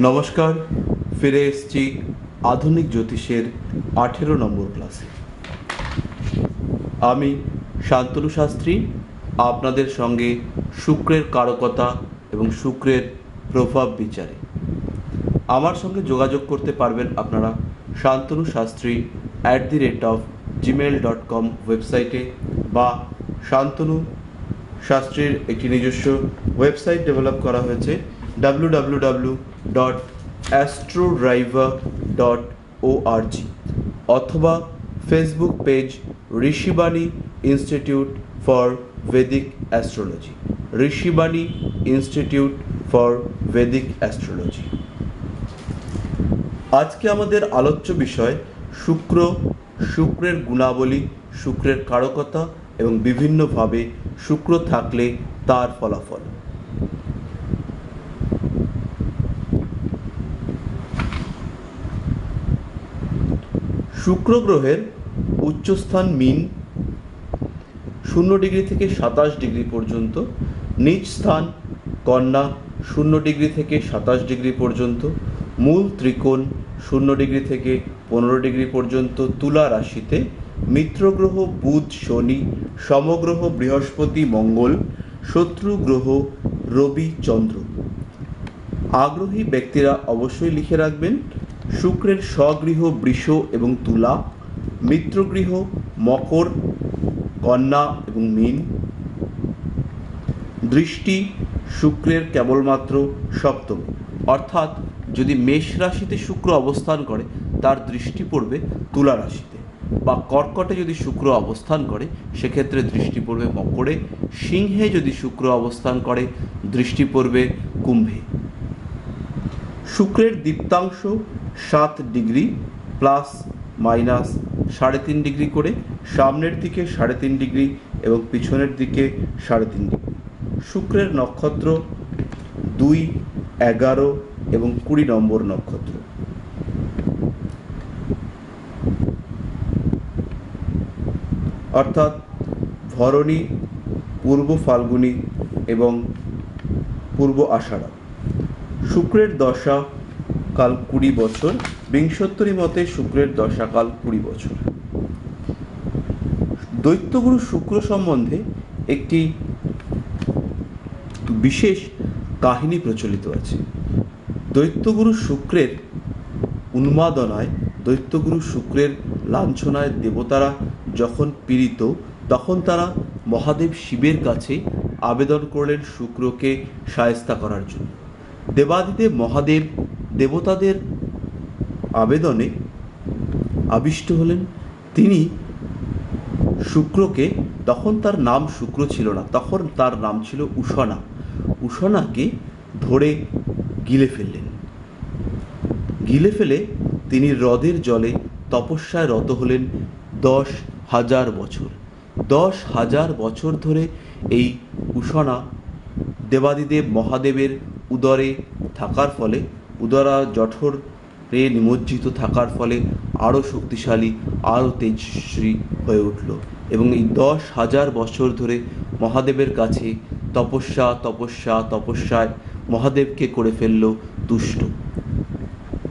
নমস্কার, ফিরে এসেছি আধুনিক জ্যোতিষের 18 নম্বর ক্লাসে। আমি শান্তনু শাস্ত্রী আপনাদের সঙ্গে শুক্রের কারকতা এবং শুক্রের প্রভাব বিচারে। আমার সঙ্গে যোগাযোগ করতে পারবেন আপনারা শান্তনু শাস্ত্রী @gmail.com ওয়েবসাইটে, বা শান্তনু শাস্ত্রীর একটি নিজস্ব ওয়েবসাইট ডেভেলপ করা হয়েছে www.astrodriver.org, অথবা Facebook page Rishibani institute for Vedic astrology, Rishibani institute for Vedic astrology. আজকে আমাদের আলোচ্য বিষয় শুক্র, শুক্রের গুণাবলী, শুক্রের কারকতা এবং বিভিন্নভাবে শুক্র থাকলে তার ফলাফল। শুক্র গ্রহের উচ্চস্থান মীন 0 ডিগ্রি থেকে 27 ডিগ্রি পর্যন্ত, নিচ স্থান কন্যা 0 ডিগ্রি থেকে 27 ডিগ্রি পর্যন্ত, মূল ত্রিকোণ 0 ডিগ্রি থেকে 15 ডিগ্রি পর্যন্ত তুলা রাশিতে, মিত্র গ্রহ বুধ শনি, সমগ্রহ বৃহস্পতি মঙ্গল, শত্রু গ্রহ রবি চন্দ্র। আগ্রহী ব্যক্তিরা অবশ্যই লিখে রাখবেন শুক্রের স্বগৃহ বৃষ এবং তুলা, মিত্রগৃহ মকর, কন্যা এবং মীন। দৃষ্টি শুক্রের কেবলমাত্র সপ্তমে, অর্থাৎ যদি মেষ রাশিতে শুক্র অবস্থান করে তার দৃষ্টি পড়বে তুলা রাশিতে, বা কর্কটে যদি শুক্র অবস্থান করে সেক্ষেত্রে দৃষ্টি পড়বে মকরে, সিংহে যদি শুক্র অবস্থান করে দৃষ্টি পড়বে কুম্ভে। শুক্রের Diptanshu 7 degree plus minus 3.5 degree করে, সামনের দিকে 3.5 ডিগ্রি এবং পিছনের দিকে 3.5 ডিগ্রি। শুক্রের নক্ষত্র 2, 11 এবং 20 নম্বর নক্ষত্র। অর্থাৎ ভরণী, পূর্ব ফাল্গুনী এবং পূর্ব আষাঢ়া। শুক্রের দশা কাল 20 বছর, বিংশোত্তরী মতে শুক্রের দশাকাল 20 বছর। দৈত্যগুরু শুক্র সম্বন্ধে একটি বিশেষ কাহিনী প্রচলিত আছে। দৈত্যগুরু শুক্রের উন্মাদনায়, দৈত্যগুরু শুক্রের লাঞ্ছনায় দেবতারা যখন পীড়িত, তখন তারা মহাদেব শিবের কাছে আবেদন করলেন শুক্রকে শায়েস্তা করার জন্য। দেবাদিদেব মহাদেব দেবতাদের আবেদনে আবিষ্ট হলেন। তিনি শুক্রকে, তখন তার নাম শুক্র ছিল না, তখন তার নাম ছিল উষনা, উষনাকে ধরে গিলে ফেললেন। গিলে ফেলে তিনি হ্রদের জলে তপস্যায় রত হলেন 10,000 বছর। 10,000 বছর ধরে এই উষনা দেবাদিদেব মহাদেবের উদরে থাকার ফলে, উদরা জঠরে নিমজ্জিত থাকার ফলে আরও শক্তিশালী, আরও তেজস্বী হয়ে উঠল, এবং এই 10,000 বছর ধরে মহাদেবের কাছে তপস্যায় মহাদেবকে করে ফেলল তুষ্ট।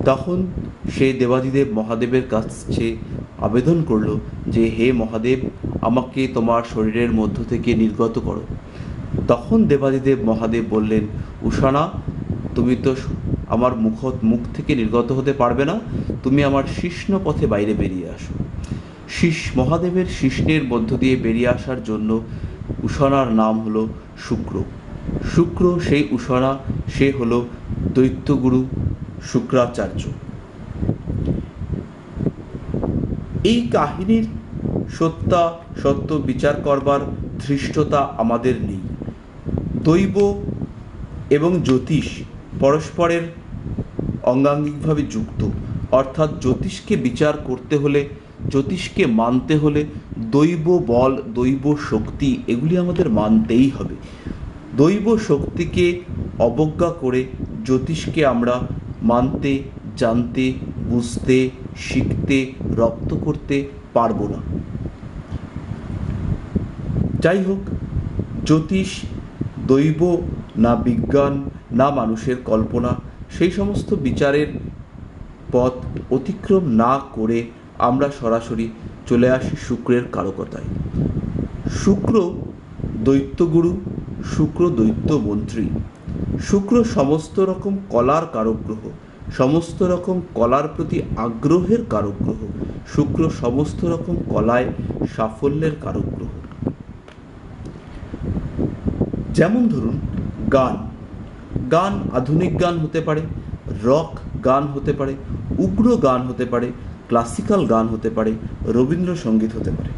তখন সে দেবাদিদেব মহাদেবের কাছে আবেদন করল যে, হে মহাদেব, আমাকে তোমার শরীরের মধ্য থেকে নির্গত করো। তখন দেবাদিদেব মহাদেব বললেন, উষনা, তুমি তো আমার মুখ থেকে নির্গত হতে পারবে না, তুমি আমার শিশ্ন পথে বাইরে বেরিয়ে আসো। মহাদেবের শিশ্নের মধ্য দিয়ে বেরিয়ে আসার জন্য উষনার নাম হলো শুক্র। শুক্র সেই উষনা, সে হলো দৈত্যগুরু শুক্রাচার্য। এই কাহিনীর সত্য বিচার করবার ধৃষ্টতা আমাদের নেই। দৈব এবং জ্যোতিষ পরস্পরের অঙ্গাঙ্গিকভাবে যুক্ত, অর্থাৎ জ্যোতিষকে বিচার করতে হলে, জ্যোতিষকে মানতে হলে দৈব বল, দৈব শক্তি, এগুলি আমাদের মানতেই হবে। দৈব শক্তিকে অবজ্ঞা করে জ্যোতিষকে আমরা মানতে, জানতে, বুঝতে, শিখতে, রপ্ত করতে পারবো না। যাই হোক, জ্যোতিষ দৈব না বিজ্ঞান না মানুষের কল্পনা, সেই সমস্ত বিচারের পথ অতিক্রম না করে আমরা সরাসরি চলে আসি শুক্রের কারকতায়। শুক্র দৈত্যগুরু, শুক্র দৈত্য মন্ত্রী, শুক্র সমস্ত রকম কলার কারক গ্রহ, সমস্ত রকম কলার প্রতি আগ্রহের কারক গ্রহ, শুক্র সমস্ত রকম কলায় সাফল্যের কারক গ্রহ। যেমন ধরুন গান, গান আধুনিক গান হতে পারে, রক গান হতে পারে, উগ্র গান হতে পারে, ক্লাসিক্যাল গান হতে পারে, রবীন্দ্রসঙ্গীত হতে পারে।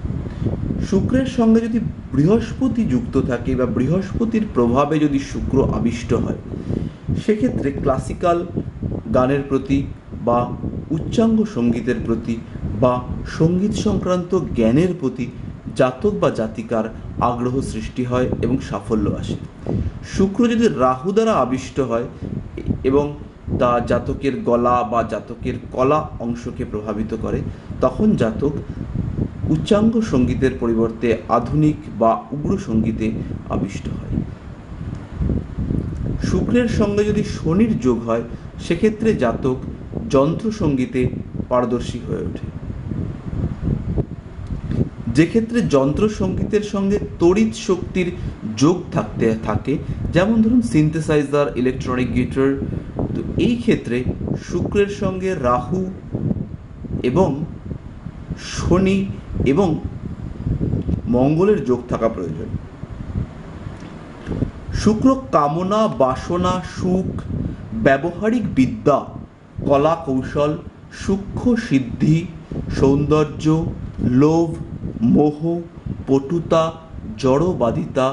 শুক্রের সঙ্গে যদি বৃহস্পতি যুক্ত থাকে বা বৃহস্পতির প্রভাবে যদি শুক্র আবিষ্ট হয়, সেক্ষেত্রে ক্লাসিক্যাল গানের প্রতি বা উচ্চাঙ্গ সঙ্গীতের প্রতি বা সঙ্গীত সংক্রান্ত জ্ঞানের প্রতি জাতক বা জাতিকার আগ্রহ সৃষ্টি হয় এবং সাফল্য আসে। শুক্র যদি রাহু দ্বারা আবিষ্ট হয় এবং তা জাতকের গলা বা জাতকের কলা অংশকে প্রভাবিত করে, তখন জাতক উচ্চাঙ্গ সঙ্গীতের পরিবর্তে আধুনিক বা উগ্র সঙ্গীতে আবিষ্ট হয়। শুক্রের সঙ্গে যদি শনির যোগ হয়, সেক্ষেত্রে জাতক যন্ত্র সঙ্গীতে পারদর্শী হয়ে ওঠে। যে ক্ষেত্রে যন্ত্র সঙ্গীতের সঙ্গে তড়িৎ শক্তির যোগ থাকে, যেমন ধরুন সিনথেসাইজার, ইলেকট্রনিক গিটার, তো এই ক্ষেত্রে শুক্রের সঙ্গে রাহু এবং শনি এবং মঙ্গলের যোগ থাকা প্রয়োজন। শুক্র কামনা, বাসনা, সুখ, ব্যবহারিক বিদ্যা, কলা কৌশল, সূক্ষ্ম সিদ্ধি, সৌন্দর্য, লোভ, মোহ, পটুতা, জড়বাদিতা,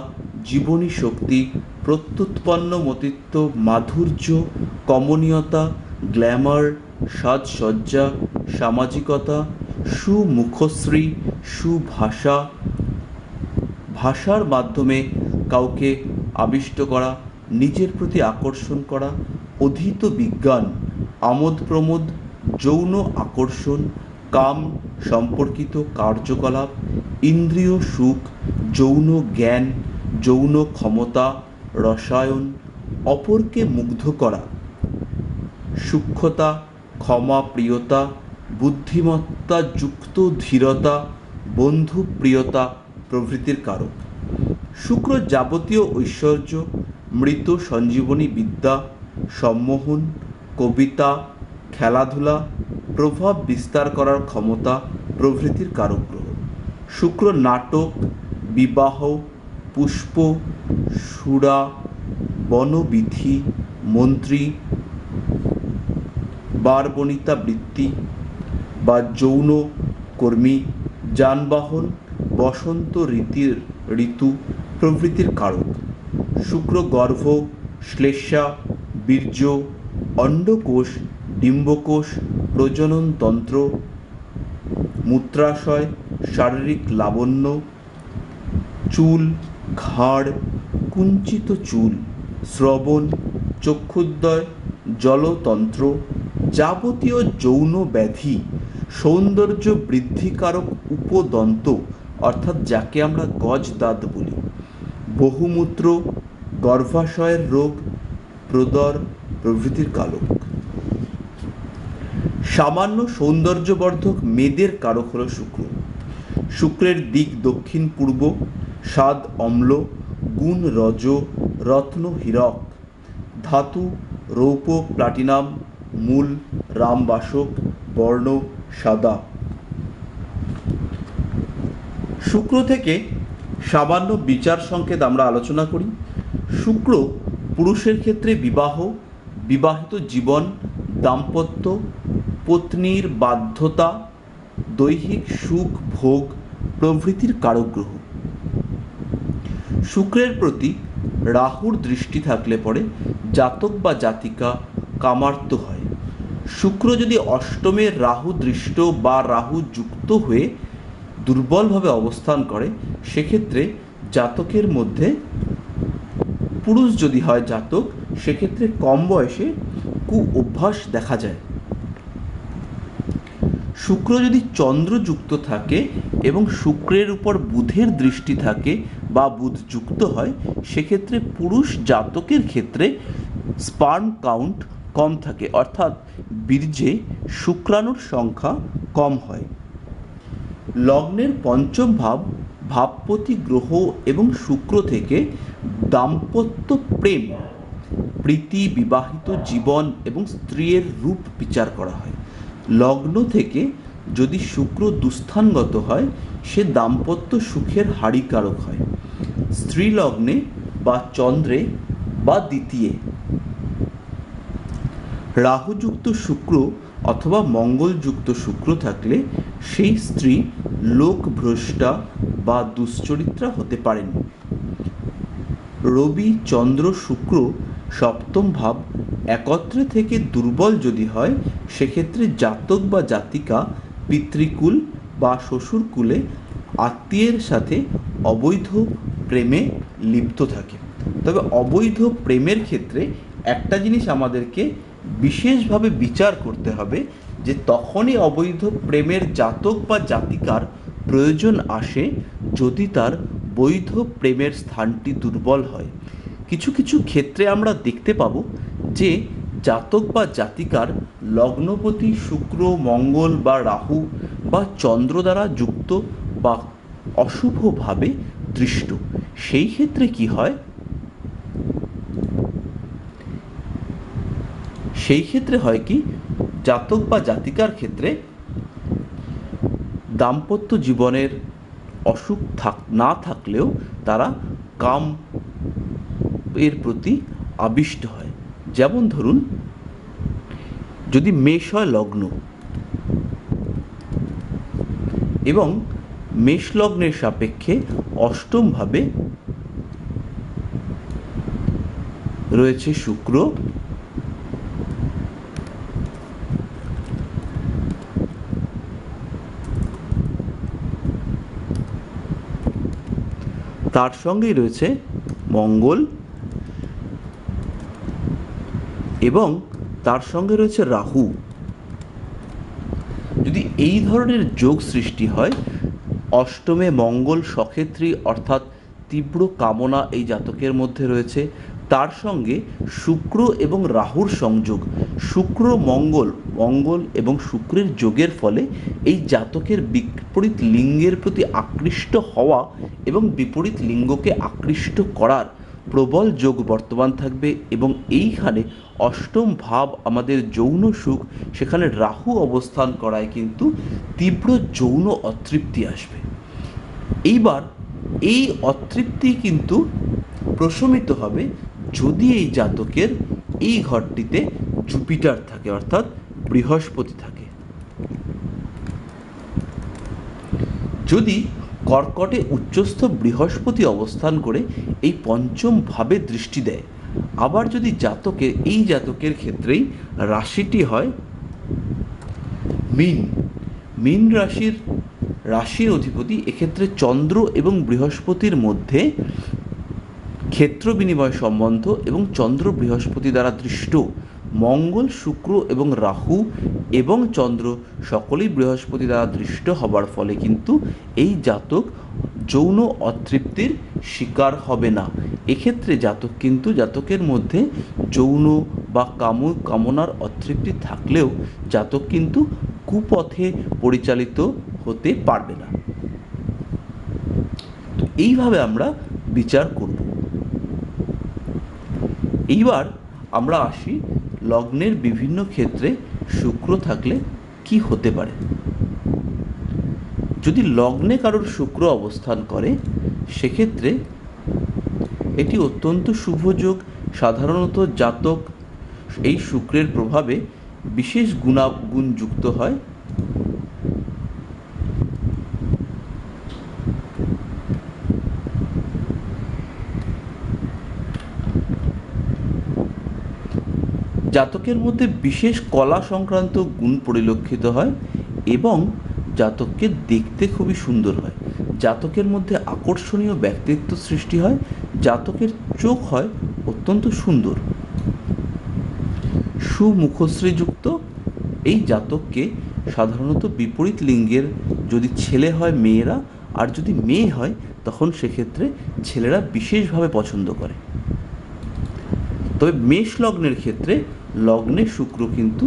জীবনী শক্তি, প্রত্যুৎপন্ন মতিত্ব, মাধুর্য, কমনীয়তা, গ্ল্যামার, সাজসজ্জা, সামাজিকতা, সুমুখশ্রী, সুভাষা, ভাষার মাধ্যমে কাউকে আবিষ্ট করা, নিজের প্রতি আকর্ষণ করা, অধীত বিজ্ঞান, আমোদ প্রমোদ, যৌন আকর্ষণ, কাম সম্পর্কিত কার্যকলাপ, ইন্দ্রিয় সুখ, যৌন জ্ঞান, যৌন ক্ষমতা, রসায়ন, অপরকে মুগ্ধ করা, সূক্ষ্মতা, ক্ষমা প্রিয়তা, বুদ্ধিমত্তা যুক্ত ধীরতা, বন্ধুপ্রিয়তা প্রভৃতির কারক। শুক্র যাবতীয় ঐশ্বর্য, মৃত সঞ্জীবনী বিদ্যা, সম্মোহন, কবিতা, খেলাধুলা, প্রভাব বিস্তার করার ক্ষমতা প্রভৃতির কারক গ্রহ। শুক্র নাটক, বিবাহ, পুষ্প, সুরা, বনবিথি, মন্ত্রী, বারবনিতা বৃত্তি বা যৌন কর্মী, যানবাহন, বসন্ত ঋতু প্রভৃতির কারক। শুক্র গর্ভ, শ্লেষ্মা, বীর্য, অন্ডকোষ, ডিম্বকোষ, প্রজননতন্ত্র, মূত্রাশয়, শারীরিক লাবণ্য, চুল, ঘাড়, কুঞ্চিত চুল, শ্রবণ, চক্ষুদ্বয়, জলতন্ত্র, যাবতীয় যৌন ব্যাধি, সৌন্দর্য বৃদ্ধিকারক উপদন্ত অর্থাৎ যাকে আমরা গজ দাঁত বলি, বহুমূত্র, গর্ভাশয়ের রোগ, প্রদর প্রভৃতির কারক। সামান্য সৌন্দর্যবর্ধক মেদের কারক হল শুক্র। শুক্রের দিক দক্ষিণ পূর্ব, স্বাদ অম্ল, গুণ রজ, রত্ন হীরক, ধাতু রৌপ্য প্লাটিনাম, মূল রামবাসক, বর্ণ সাদা। শুক্র থেকে সামান্য বিচার সংকেত আমরা আলোচনা করি। শুক্র পুরুষের ক্ষেত্রে বিবাহ, বিবাহিত জীবন, দাম্পত্য, পত্নীর বাধ্যতা, দৈহিক সুখ ভোগ প্রভৃতির কারক গ্রহ। শুক্রের প্রতি রাহুর দৃষ্টি থাকলে পরে জাতক বা জাতিকা কামার্ত হয়। শুক্র যদি অষ্টমে রাহু দৃষ্ট বা রাহু যুক্ত হয়ে দুর্বলভাবে অবস্থান করে, সেক্ষেত্রে জাতকের মধ্যে পুরুষ যদি হয় জাতক, সেক্ষেত্রে কম বয়সে অভ্যাস দেখা যায়। শুক্র যদি চন্দ্রযুক্ত থাকে এবং শুক্রের উপর বুধের দৃষ্টি থাকে বা বুধ যুক্ত হয়, সেক্ষেত্রে পুরুষ জাতকের ক্ষেত্রে স্পার্ম কাউন্ট কম থাকে, অর্থাৎ বীর্যে শুক্রাণুর সংখ্যা কম হয়। লগ্নের পঞ্চম ভাব ভাবপতি গ্রহ এবং শুক্র থেকে দাম্পত্য প্রেম, প্রীতি, বিবাহিত জীবন এবং স্ত্রীর রূপ বিচার করা হয়। লগ্ন থেকে যদি শুক্র দুস্থানগত হয়, সে দাম্পত্য সুখের হারিকারক হয়। স্ত্রী লগ্নে বা চন্দ্রে বা দ্বিতীয় রাহুযুক্ত শুক্র অথবা মঙ্গলযুক্ত শুক্র থাকলে সেই স্ত্রী লোকভ্রষ্টা বা দুশ্চরিত্রা হতে পারেন। রবি, চন্দ্র, শুক্র সপ্তম ভাব একত্রে থেকে দুর্বল যদি হয়, সেক্ষেত্রে জাতক বা জাতিকা পিতৃকুল বা শ্বশুরকুলে আত্মীয়ের সাথে অবৈধ প্রেমে লিপ্ত থাকে। তবে অবৈধ প্রেমের ক্ষেত্রে একটা জিনিস আমাদেরকে বিশেষভাবে বিচার করতে হবে, যে তখনই অবৈধ প্রেমের জাতক বা জাতিকার প্রয়োজন আসে যদি তার বৈধ প্রেমের স্থানটি দুর্বল হয়। কিছু কিছু ক্ষেত্রে আমরা দেখতে পাব যে জাতক বা জাতিকার লগ্নপতি শুক্র, মঙ্গল বা রাহু বা চন্দ্র দ্বারা যুক্ত বা অশুভভাবে দৃষ্ট। সেই ক্ষেত্রে কি হয়, সেই ক্ষেত্রে হয় কি, জাতক বা জাতিকার ক্ষেত্রে দাম্পত্য জীবনের অসুখ না থাকলেও তারা কাম এর প্রতি আবিষ্ট হয়। যেমন ধরুন, যদি মেষ হয় লগ্ন এবং মেষ লগ্নের সাপেক্ষে অষ্টমভাবে রয়েছে শুক্র, তার সঙ্গেই রয়েছে মঙ্গল এবং তার সঙ্গে রয়েছে রাহু। যদি এই ধরনের যোগ সৃষ্টি হয়, অষ্টমে মঙ্গল সক্ষেত্রী অর্থাৎ তীব্র কামনা এই জাতকের মধ্যে রয়েছে, তার সঙ্গে শুক্র এবং রাহুর সংযোগ, শুক্র মঙ্গল মঙ্গল এবং শুক্রের যোগের ফলে এই জাতকের বিপরীত লিঙ্গের প্রতি আকৃষ্ট হওয়া এবং বিপরীত লিঙ্গকে আকৃষ্ট করার প্রবল যোগ বর্তমান থাকবে। এবং এইখানে অষ্টম ভাব আমাদের যৌন সুখ, সেখানে রাহু অবস্থান করায় কিন্তু তীব্র যৌন অতৃপ্তি আসবে। এইবার এই অতৃপ্তি কিন্তু প্রশমিত হবে যদি এই জাতকের এই ঘরটিতে জুপিটার থাকে, অর্থাৎ বৃহস্পতি থাকে। যদি কর্কটে উচ্চস্থ বৃহস্পতি অবস্থান করে এই পঞ্চম ভাবে দৃষ্টি দেয়, আবার যদি জাতকের এই জাতকের ক্ষেত্রেই রাশিটি হয় মীন, মীন রাশির অধিপতি, এক্ষেত্রে চন্দ্র এবং বৃহস্পতির মধ্যে ক্ষেত্র বিনিময় সম্বন্ধ এবং চন্দ্র বৃহস্পতি দ্বারা দৃষ্ট, মঙ্গল শুক্র এবং রাহু এবং চন্দ্র সকলেই বৃহস্পতি দ্বারা দৃষ্ট হবার ফলে কিন্তু এই জাতক যৌন অতৃপ্তির শিকার হবে না। এক্ষেত্রে জাতকের মধ্যে যৌন বা কামনার অতৃপ্তি থাকলেও জাতক কিন্তু কুপথে পরিচালিত হতে পারবে না। তো এইভাবে আমরা বিচার করব। এইবার আমরা আসি লগ্নের বিভিন্ন ক্ষেত্রে শুক্র থাকলে কি হতে পারে। যদি লগ্নে কারোর শুক্র অবস্থান করে, সেক্ষেত্রে এটি অত্যন্ত শুভ যোগ। সাধারণত জাতক এই শুক্রের প্রভাবে বিশেষ গুণযুক্ত হয়। জাতকের মধ্যে বিশেষ কলা সংক্রান্ত গুণ পরিলক্ষিত হয় এবং জাতককে দেখতে খুবই সুন্দর হয়। জাতকের মধ্যে আকর্ষণীয় ব্যক্তিত্ব সৃষ্টি হয়। জাতকের চোখ হয় অত্যন্ত সুন্দর, সুমুখশ্রীযুক্ত। এই জাতককে সাধারণত বিপরীত লিঙ্গের যদি ছেলে হয় মেয়েরা, আর যদি মেয়ে হয় তখন সেক্ষেত্রে ছেলেরা বিশেষভাবে পছন্দ করে। তবে মেষ লগ্নের ক্ষেত্রে লগ্নে শুক্র কিন্তু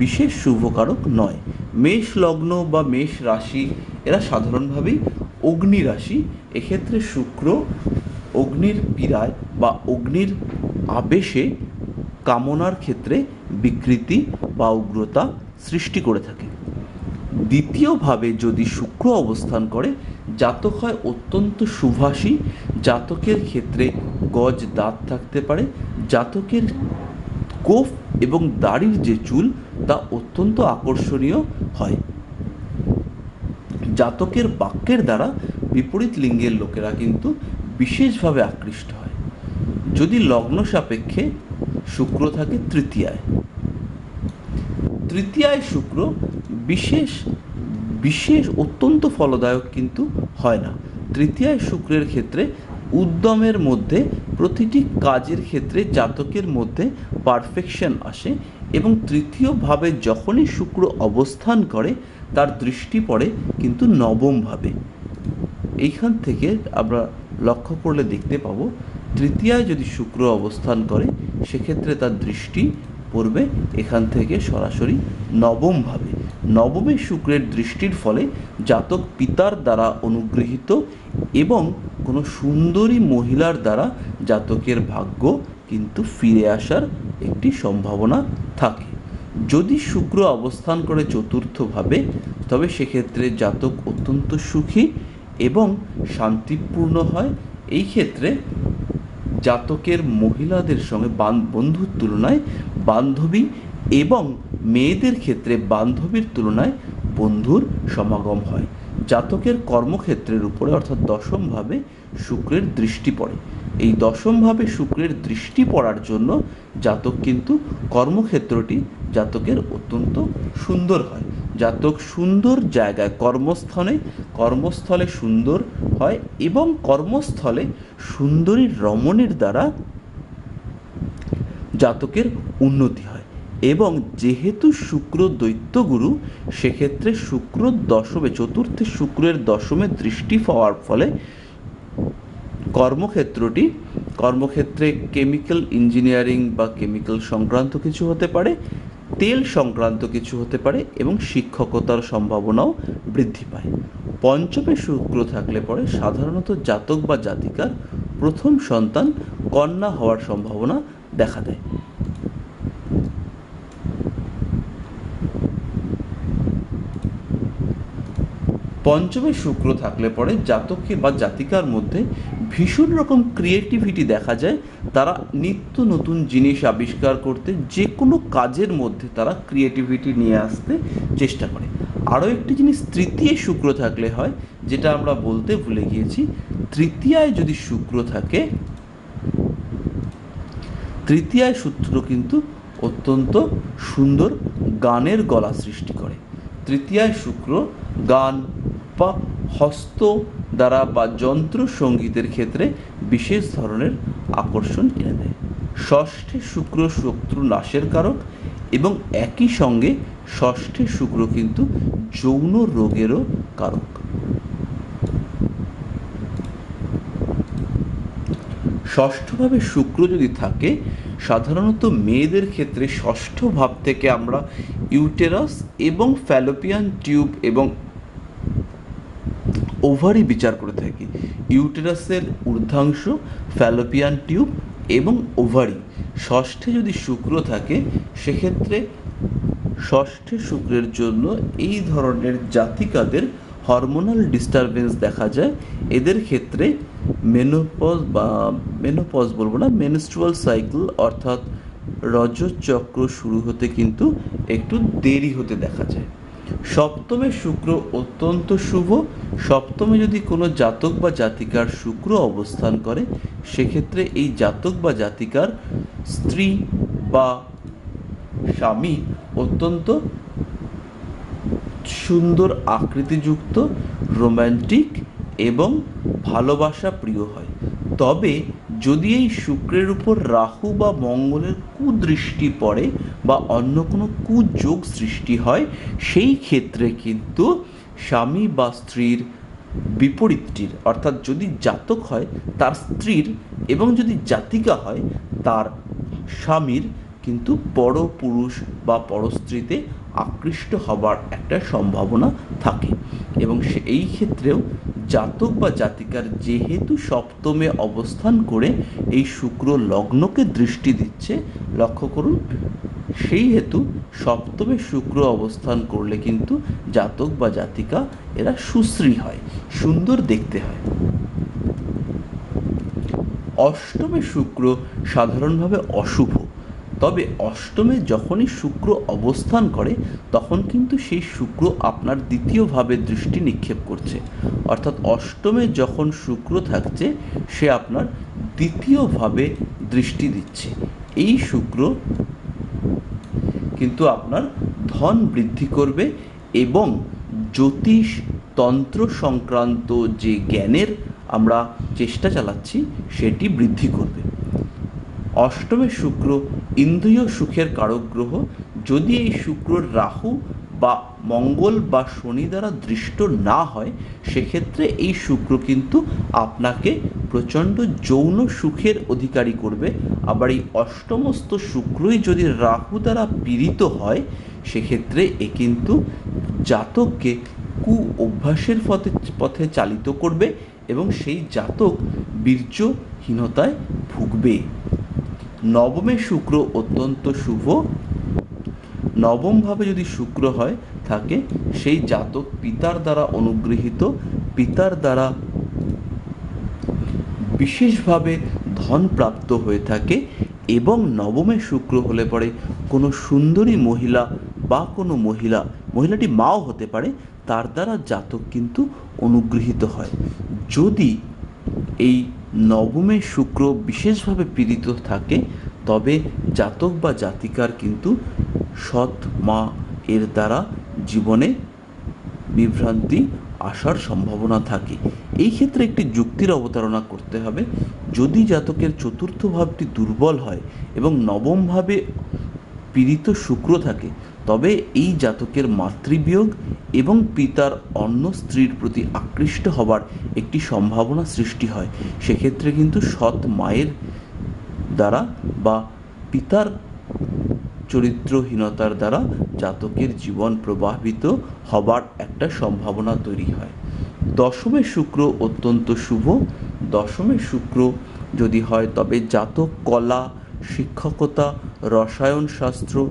বিশেষ শুভকারক নয়। মেষ লগ্ন বা মেষ রাশি এরা সাধারণভাবেই অগ্নি রাশি। এক্ষেত্রে শুক্র অগ্নির পীড়ায় বা অগ্নির আবেশে কামনার ক্ষেত্রে বিকৃতি বা উগ্রতা সৃষ্টি করে থাকে। দ্বিতীয়ভাবে যদি শুক্র অবস্থান করে, জাতক হয় অত্যন্ত শুভাশী। জাতকের ক্ষেত্রে গজ দাঁত থাকতে পারে। জাতকের গোঁফ এবং দাড়ির যে চুল তা অত্যন্ত আকর্ষণীয় হয়। জাতকের বাক্যের দ্বারা বিপরীত লিঙ্গের লোকেরা কিন্তু বিশেষভাবে আকৃষ্ট হয়। যদি লগ্ন সাপেক্ষে শুক্র থাকে তৃতীয়ায় শুক্র বিশেষ অত্যন্ত ফলদায়ক কিন্তু হয় না। তৃতীয়ায় শুক্রের ক্ষেত্রে উদ্যমের মধ্যে প্রতিটি কাজের ক্ষেত্রে জাতকের মধ্যে পারফেকশন আসে এবং তৃতীয়ভাবে যখনই শুক্র অবস্থান করে তার দৃষ্টি পড়ে কিন্তু নবমভাবে। এইখান থেকে আমরা লক্ষ্য করলে দেখতে পাবো তৃতীয়ায় যদি শুক্র অবস্থান করে সেক্ষেত্রে তার দৃষ্টি পড়বে এখান থেকে সরাসরি নবমভাবে। নবমে শুক্রের দৃষ্টির ফলে জাতক পিতার দ্বারা অনুগৃহীত এবং কোনো সুন্দরী মহিলার দ্বারা জাতকের ভাগ্য কিন্তু ফিরে আসার একটি সম্ভাবনা থাকে। যদি শুক্র অবস্থান করে চতুর্থভাবে তবে সেক্ষেত্রে জাতক অত্যন্ত সুখী এবং শান্তিপূর্ণ হয়। এই ক্ষেত্রে জাতকের মহিলাদের সঙ্গে বন্ধুর তুলনায় বান্ধবী এবং মেয়েদের ক্ষেত্রে বান্ধবীর তুলনায় বন্ধুর সমাগম হয়। জাতকের কর্মক্ষেত্রের উপরে অর্থাৎ দশমভাবে শুক্রের দৃষ্টি পড়ে। এই দশমভাবে শুক্রের দৃষ্টি পড়ার জন্য জাতক কিন্তু কর্মক্ষেত্রটি জাতকের অত্যন্ত সুন্দর হয়। জাতক সুন্দর জায়গায় কর্মস্থলে সুন্দর হয় এবং কর্মস্থলে সুন্দরী রমণীর দ্বারা জাতকের উন্নতি হয়। এবং যেহেতু শুক্র দৈত্যগুরু সেক্ষেত্রে শুক্র দশমে চতুর্থে শুক্রের দশমে দৃষ্টি পাওয়ার ফলে কর্মক্ষেত্রে কেমিক্যাল ইঞ্জিনিয়ারিং বা কেমিক্যাল সংক্রান্ত কিছু হতে পারে, তেল সংক্রান্ত কিছু হতে পারে এবং শিক্ষকতার সম্ভাবনাও বৃদ্ধি পায়। পঞ্চমে শুক্র থাকলে পরে সাধারণত জাতক বা জাতিকার প্রথম সন্তান কন্যা হওয়ার সম্ভাবনা দেখা দেয়। পঞ্চমে শুক্র থাকলে পরে জাতকে বা জাতিকার মধ্যে ভীষণ রকম ক্রিয়েটিভিটি দেখা যায়। তারা নিত্য নতুন জিনিস আবিষ্কার করতে, যে কোনো কাজের মধ্যে তারা ক্রিয়েটিভিটি নিয়ে আসতে চেষ্টা করে। আরও একটি জিনিস তৃতীয় শুক্র থাকলে হয়, যেটা আমরা বলতে ভুলে গিয়েছি। তৃতীয়ায় যদি শুক্র থাকে, তৃতীয়ায় শুক্র কিন্তু অত্যন্ত সুন্দর গানের গলা সৃষ্টি করে। তৃতীয়ায় শুক্র গান বা হস্ত দ্বারা বা যন্ত্র সঙ্গীতের ক্ষেত্রে বিশেষ ধরনের আকর্ষণ এনে দেয়। ষষ্ঠে শুক্র শত্রু নাশের কারক এবং একই সঙ্গে ষষ্ঠে শুক্র কিন্তু যৌন রোগেরও কারক। ষষ্ঠভাবে শুক্র যদি থাকে সাধারণত মেয়েদের ক্ষেত্রে ষষ্ঠ ভাব থেকে আমরা ইউটেরাস এবং ফ্যালোপিয়ান টিউব এবং ওভারি বিচার করে থাকি। ইউটেরাসের ঊর্ধ্বাংশ, ফ্যালোপিয়ান টিউব এবং ওভারি। ষষ্ঠে যদি শুক্র থাকে সেক্ষেত্রে ষষ্ঠে শুক্রের জন্য এই ধরনের জাতিকাদের হরমোনাল ডিস্টারবেন্স দেখা যায়। এদের ক্ষেত্রে মেনোপজ বলবো না, মেনস্ট্রুয়াল সাইকেল অর্থাৎ রজচক্র শুরু হতে কিন্তু একটু দেরি হতে দেখা যায়। সপ্তমে শুক্র অত্যন্ত শুভ। সপ্তমে যদি কোনো জাতক বা জাতিকার শুক্র অবস্থান করে সেক্ষেত্রে এই জাতক বা জাতিকার স্ত্রী বা স্বামী অত্যন্ত সুন্দর আকৃতিযুক্ত, রোম্যান্টিক এবং ভালোবাসা প্রিয় হয়। তবে যদি এই শুক্রের উপর রাহু বা মঙ্গলের কুদৃষ্টি পড়ে বা অন্য কোনো কুযোগ সৃষ্টি হয় সেই ক্ষেত্রে কিন্তু স্বামী বা স্ত্রীর বিপরীতটির অর্থাৎ যদি জাতক হয় তার স্ত্রীর এবং যদি জাতিকা হয় তার স্বামীর কিন্তু পরপুরুষ বা পরস্ত্রীতে আকৃষ্ট হবার একটা সম্ভাবনা থাকে। এবং এই ক্ষেত্রেও জাতক বা জাতিকার যেহেতু সপ্তমে অবস্থান করে এই শুক্র লগ্নকে দৃষ্টি দিচ্ছে, লক্ষ্য করুন, সেই হেতু সপ্তমে শুক্র অবস্থান করলে কিন্তু জাতক বা জাতিকা এরা সুশ্রী হয়, সুন্দর দেখতে হয়। অষ্টমে শুক্র সাধারণভাবে অশুভ, তবে অষ্টমে যখনই শুক্র অবস্থান করে তখন কিন্তু সেই শুক্র আপনার দ্বিতীয়ভাবে দৃষ্টি নিক্ষেপ করছে, অর্থাৎ অষ্টমে যখন শুক্র থাকছে সে আপনার দ্বিতীয়ভাবে দৃষ্টি দিচ্ছে। এই শুক্র কিন্তু আপনার ধন বৃদ্ধি করবে এবং জ্যোতিষ তন্ত্র সংক্রান্ত যে জ্ঞানের আমরা চেষ্টা চালাচ্ছি সেটি বৃদ্ধি করবে। অষ্টমে শুক্র ইন্দ্রিয় সুখের কারক গ্রহ। যদি এই শুক্র রাহু বা মঙ্গল বা শনি দ্বারা দৃষ্ট না হয়, সেক্ষেত্রে এই শুক্র কিন্তু আপনাকে প্রচণ্ড যৌন সুখের অধিকারী করবে। আবার এই অষ্টমস্থ শুক্রই যদি রাহু দ্বারা পীড়িত হয়, সেক্ষেত্রে এ কিন্তু জাতককে কু অভ্যাসের পথে চালিত করবে এবং সেই জাতক বীর্যহীনতায় ভুগবে। নবমে শুক্র অত্যন্ত শুভ। নবমভাবে যদি শুক্র হয় থাকে, সেই জাতক পিতার দ্বারা অনুগৃহীত, পিতার দ্বারা বিশেষভাবে ধন প্রাপ্ত হয়ে থাকে। এবং নবমে শুক্র হলে পরে কোনো সুন্দরী মহিলা বা কোনো মহিলাটি মাও হতে পারে, তার দ্বারা জাতক কিন্তু অনুগৃহীত হয়। যদি এই নবমে শুক্র বিশেষভাবে পীড়িত থাকে, তবে জাতক বা জাতিকার কিন্তু সৎ মা এর দ্বারা জীবনে বিভ্রান্তি আসার সম্ভাবনা থাকে। এই ক্ষেত্রে একটি যুক্তির অবতারণা করতে হবে। যদি জাতকের চতুর্থ ভাবটি দুর্বল হয় এবং নবমভাবে পীড়িত শুক্র থাকে, তবে এই জাতকের মাতৃবিয়োগ এবং পিতার অন্য স্ত্রীর প্রতি আকৃষ্ট হবার একটি সম্ভাবনা সৃষ্টি হয়। সেক্ষেত্রে কিন্তু সৎ মায়ের দ্বারা বা পিতার চরিত্রহীনতার দ্বারা জাতকের জীবন প্রভাবিত হবার একটা সম্ভাবনা তৈরি হয়। দশমে শুক্র অত্যন্ত শুভ। দশমে শুক্র যদি হয় তবে জাতক কলা, শিক্ষকতা, রসায়ন শাস্ত্র,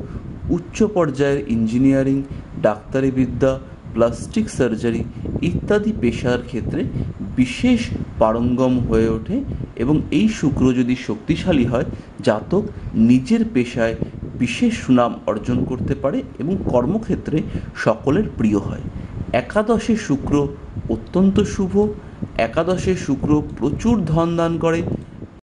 উচ্চ পর্যায়ের ইঞ্জিনিয়ারিং, ডাক্তারি বিদ্যা, প্লাস্টিক সার্জারি ইত্যাদি পেশার ক্ষেত্রে বিশেষ পারঙ্গম হয়ে ওঠে। এবং এই শুক্র যদি শক্তিশালী হয়, জাতক নিজের পেশায় বিশেষ সুনাম অর্জন করতে পারে এবং কর্মক্ষেত্রে সকলের প্রিয় হয়। একাদশে শুক্র অত্যন্ত শুভ। একাদশে শুক্র প্রচুর ধন দান করে